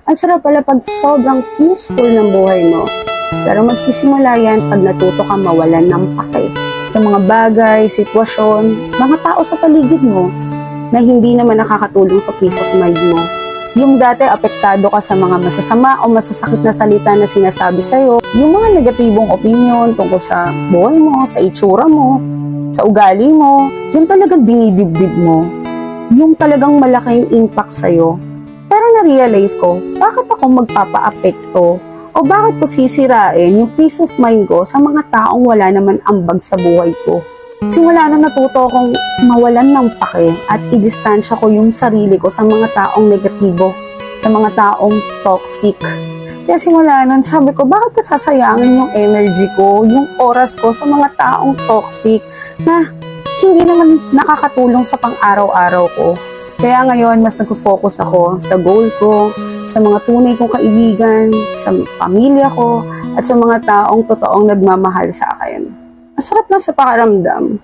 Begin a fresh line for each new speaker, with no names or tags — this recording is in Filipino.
Ang sarap pala pag sobrang peaceful ng buhay mo. Pero magsisimula yan pag natuto ka mawalan ng pake sa mga bagay, sitwasyon, mga tao sa paligid mo na hindi naman nakakatulong sa peace of mind mo. Yung dati apektado ka sa mga masasama o masasakit na salita na sinasabi sa'yo, yung mga negatibong opinion tungkol sa buhay mo, sa itsura mo, sa ugali mo, yun talagang dinidibdib mo. Yung talagang malaking impact sa'yo. Pero na-realize ko, bakit ako magpapa-apekto o bakit ko sisirain yung peace of mind ko sa mga taong wala naman ambag sa buhay ko? Simula na natuto akong mawalan ng pake at i-distansya ko yung sarili ko sa mga taong negatibo, sa mga taong toxic. Kaya simula nun, sabi ko, bakit ko sasayangin yung energy ko, yung oras ko sa mga taong toxic na hindi naman nakakatulong sa pang-araw-araw ko. Kaya ngayon, mas nag-focus ako sa goal ko, sa mga tunay kong kaibigan, sa pamilya ko, at sa mga taong totoong nagmamahal sa akin. Masarap na sa pakiramdam.